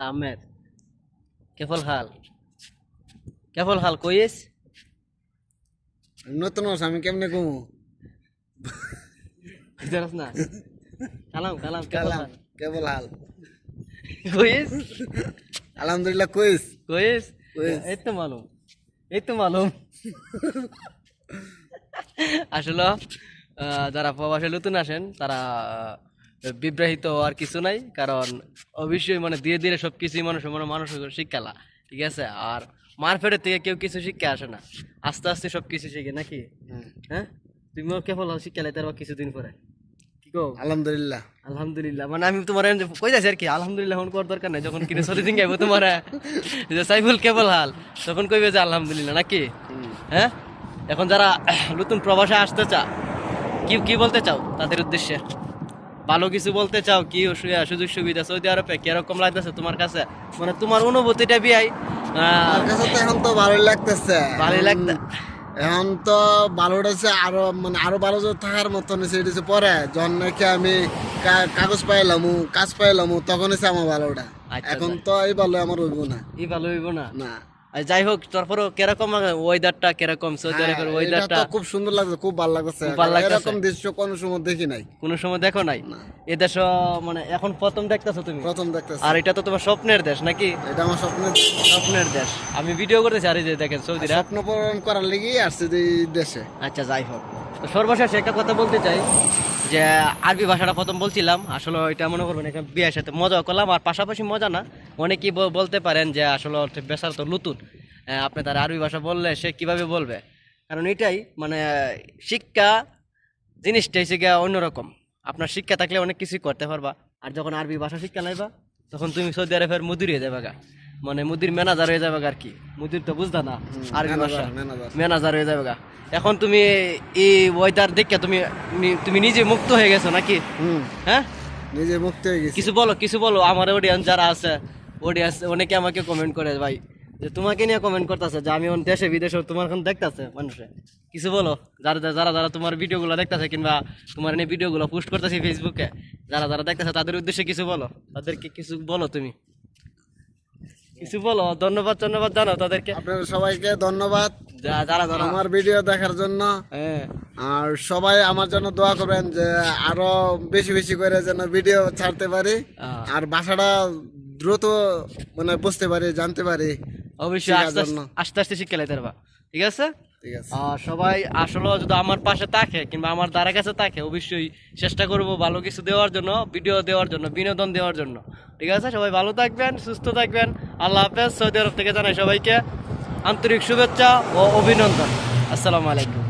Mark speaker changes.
Speaker 1: आमिर কেফল হাল কেফল হাল কইস
Speaker 2: নতুন মাস আমি কেমনে ঘুমু
Speaker 1: জানাস না কালাম কালাম কেফল হাল
Speaker 2: কেবল হাল
Speaker 1: কইস
Speaker 2: আলহামদুলিল্লাহ কইস
Speaker 1: কইস
Speaker 2: কইস।
Speaker 1: এই তো মালুম আসলে যারা প্রবাসে নতুন আসেন তারা বিব্রাহিত আর কিছু নাই, কারণ অবশ্যই মানে ধীরে ধীরে সবকিছুই মানুষ শিক্ষালা, ঠিক আছে। আর মারফেটের থেকে কেউ কিছু শিক্ষা আসে না, আস্তে আস্তে সবকিছু শিখে নাকি। হ্যাঁ তুমিও কেবল শিক্ষা লাইতে পারবা কিছুদিন পরে, কি কো?
Speaker 2: আলহামদুলিল্লাহ
Speaker 1: আলহামদুলিল্লাহ মানে আমি তোমার কই যাচ্ছি আর কি, আলহামদুলিল্লাহ এখন করার দরকার নাই। যখন কিনে চলে দিন গাইবো তোমার যে সাইফুল কেবল হাল, তখন কইবে যে আলহামদুলিল্লাহ নাকি। হ্যাঁ এখন যারা নতুন প্রবাসে আসতে চা কি কি বলতে চাও তাদের উদ্দেশ্যে, ভালো কিছু বলতে চাও কি সুযোগ সুবিধা সৌদি আরবে কিরকম লাগতেছে তোমার কাছে, মানে তোমার অনুভূতিটা বিয়াই
Speaker 2: আমার কাছে তো এখন তো ভালোই লাগতেছে।
Speaker 1: ভালোই লাগতে
Speaker 2: এখন তো ভালো উঠেছে, আরো মানে আরো ভালো যদি থাকার মতন সেটা পরে যখন নাকি আমি কাগজ পাইলাম কাজ পাইলাম তখন এসে আমার ভালো ওঠা।
Speaker 1: আচ্ছা,
Speaker 2: এখন তো এই ভালো আমার হইব না
Speaker 1: এই ভালো হইব না।
Speaker 2: না
Speaker 1: আর যাই হোক তারপরে কিরকম ওয়েদারটা কিরকম সৌদি আরবের
Speaker 2: এটা
Speaker 1: ওয়েদারটা
Speaker 2: তো খুব সুন্দর লাগছে, খুব ভালো লাগছে।
Speaker 1: খুব ভালো লাগতেছে।
Speaker 2: এরকম দৃশ্য কোনো সময় দেখি নাই,
Speaker 1: কোনো সময় দেখো নাই
Speaker 2: না।
Speaker 1: এ দেশ মানে এখন প্রথম দেখতেছো তুমি,
Speaker 2: প্রথম দেখতেছি।
Speaker 1: আর এটা তো তোমার স্বপ্নের দেশ নাকি,
Speaker 2: এটা আমার স্বপ্নের
Speaker 1: স্বপ্নের দেশ। আমি ভিডিও করতেছি আর এই যে দেখেন সৌদিরা।
Speaker 2: স্বপ্ন পূরণ করার লেগেই আসছে এই দেশে।
Speaker 1: আচ্ছা যাই হোক, তো সর্বশেষ একটা কথা বলতে চাই যে আরবি ভাষাটা প্রথম বলছিলাম, আসলে এটা মনে করবেন এখানে বিয়ের সাথে মজা করলাম, আর পাশাপাশি মজা না, অনেকেই বলতে পারেন যে আসলে বেচার তো নতুন, আপনি তার আরবি ভাষা বললে সে কিভাবে বলবে, কারণ এটাই মানে শিক্ষা জিনিসটা হচ্ছে গিয়া অন্যরকম। আপনার শিক্ষা থাকলে অনেক কিছুই করতে পারবা, আর যখন আরবি ভাষা শিক্ষা লাইবা তখন তুমি সৌদি আরবের মুদির হয়ে যাবে গা, মানে মুদির ম্যানেজার হয়ে যাবে গা। আর কি মুদির তো বুঝতা না, আরবি ভাষা ম্যানেজার হয়ে যাবে গা। এখন তুমি এই ওয়েদার দেখে তুমি নিজে মুক্ত হয়ে গেছো নাকি। হ্যাঁ
Speaker 2: নিজে মুক্ত হয়ে গেছি।
Speaker 1: কিছু বলো আমার অডিয়েন্স যারা আছে, অডিয়েন্স অনেকে আমাকে কমেন্ট করে ভাই যে তোমাকে নিয়ে কমেন্ট করতেছে যে আমি দেশে বিদেশে তোমার এখন দেখতেছে মানুষে, কিছু বলো যারা যারা যারা তোমার ভিডিওগুলো দেখতেছে কিংবা তোমার নিয়ে ভিডিওগুলো পোস্ট করতেছে ফেসবুকে, যারা যারা দেখতেছে তাদের উদ্দেশ্যে কিছু বলো, তাদেরকে কিছু বলো, তুমি কিছু বলো, ধন্যবাদ জানো তাদেরকে।
Speaker 2: আপনাদের সবাইকে ধন্যবাদ
Speaker 1: যারা যারা
Speaker 2: আমার ভিডিও দেখার জন্য।
Speaker 1: হ্যাঁ
Speaker 2: আর সবাই আমার জন্য দোয়া করবেন যে আরো বেশি বেশি করে যেন ভিডিও ছাড়তে পারি, আর ভাষাটা দ্রুত মানে বুঝতে পারি, জানতে পারি।
Speaker 1: অবশ্যই আস্তে আস্তে শিক্ষা লাইতে পারবা, ঠিক আছে।
Speaker 2: ঠিক আছে।
Speaker 1: আর সবাই আসলে যদি আমার পাশে থাকে কিংবা আমার দ্বারা কাছে থাকে, অবশ্যই চেষ্টা করব ভালো কিছু দেওয়ার জন্য, ভিডিও দেওয়ার জন্য, বিনোদন দেওয়ার জন্য, ঠিক আছে। সবাই ভালো থাকবেন, সুস্থ থাকবেন। আল্লাহ হাফেজ। সৌদি আরব থেকে জানাই সবাইকে আন্তরিক শুভেচ্ছা ও অভিনন্দন। আসসালামু আলাইকুম।